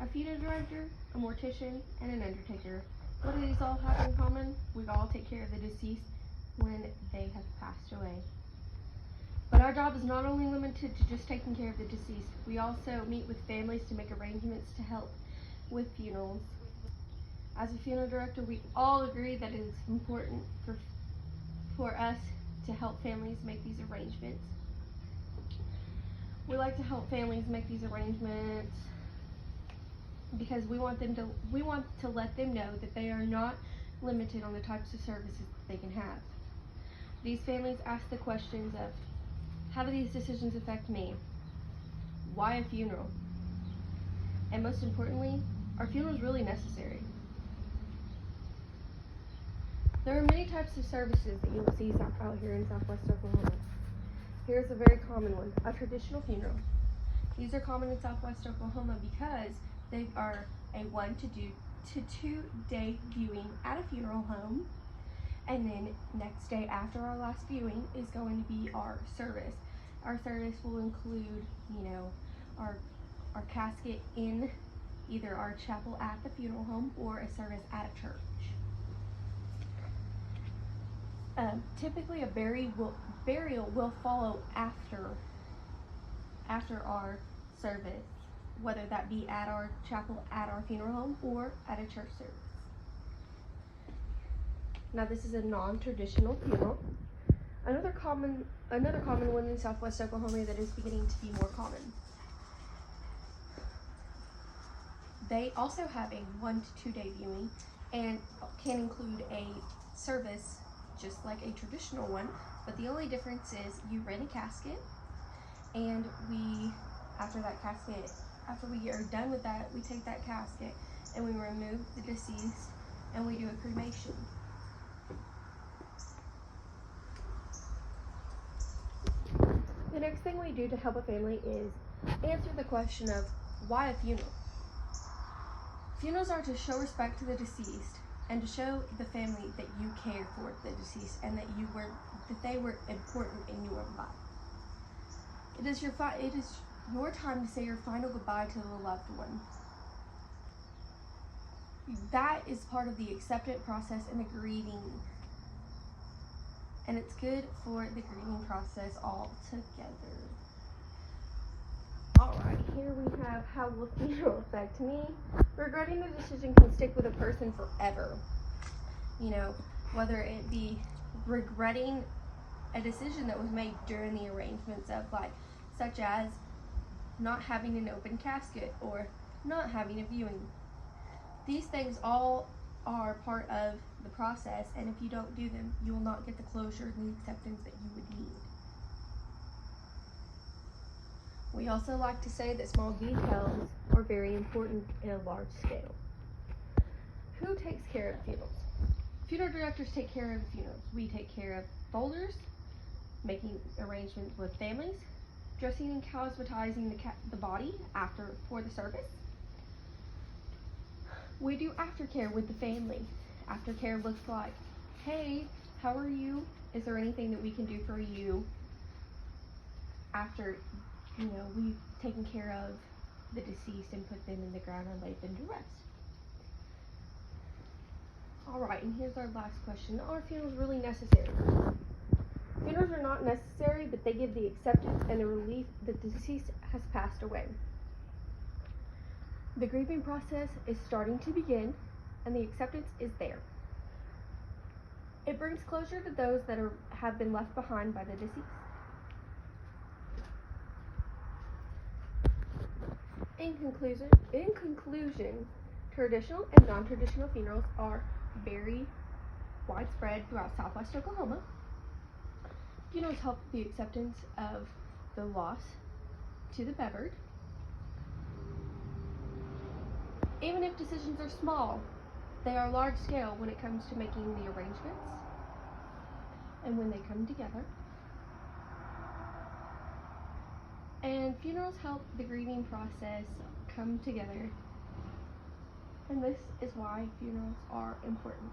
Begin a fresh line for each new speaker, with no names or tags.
A funeral director, a mortician, and an undertaker. What do these all have in common? We all take care of the deceased when they have passed away. But our job is not only limited to just taking care of the deceased. We also meet with families to make arrangements to help with funerals. As a funeral director, we all agree that it is important for us to help families make these arrangements. We like to help families make these arrangements because we want to let them know that they are not limited on the types of services that they can have. These families ask the questions of, how do these decisions affect me? Why a funeral? And most importantly, are funerals really necessary? There are many types of services that you will see out here in Southwest Oklahoma. Here's a very common one, a traditional funeral. These are common in Southwest Oklahoma because they are a 1 to 2 day viewing at a funeral home, and then next day after our last viewing is going to be our service. Our service will include, our casket in either our chapel at the funeral home or a service at a church. Typically, a burial will follow after our service, whether that be at our chapel, at our funeral home, or at a church service. Now, this is a non-traditional funeral. Another common one in Southwest Oklahoma that is beginning to be more common. They also have a 1 to 2 day viewing and can include a service just like a traditional one, but the only difference is you rent a casket, and after we are done with that, we take that casket and we remove the deceased and we do a cremation. The next thing we do to help a family is answer the question of, why a funeral? Funerals are to show respect to the deceased and to show the family that you care for the deceased and that they were important in your life. It is your time to say your final goodbye to the loved one. That is part of the acceptance process and the grieving. And it's good for the grieving process all together. Alright, here we have how will a funeral affect me. Regretting the decision can stick with a person forever. Whether it be regretting a decision that was made during the arrangements of life, such as not having an open casket or not having a viewing. These things all are part of the process, and if you don't do them, you will not get the closure and the acceptance that you would need. We also like to say that small details are very important in a large scale. Who takes care of funerals? Funeral directors take care of funerals. We take care of folders, making arrangements with families, dressing and cosmetizing the body for the service. We do aftercare with the family. Aftercare looks like, hey, how are you? Is there anything that we can do for you after we've taken care of the deceased and put them in the ground and laid them to rest? Alright, and here's our last question. Are funerals really necessary? Funerals are not necessary, but they give the acceptance and the relief that the deceased has passed away. The grieving process is starting to begin, and the acceptance is there. It brings closure to those that have been left behind by the deceased. In conclusion, traditional and non-traditional funerals are very widespread throughout Southwest Oklahoma. Funerals help the acceptance of the loss to the bevered. Even if decisions are small, they are large scale when it comes to making the arrangements and when they come together. And funerals help the grieving process come together. And this is why funerals are important.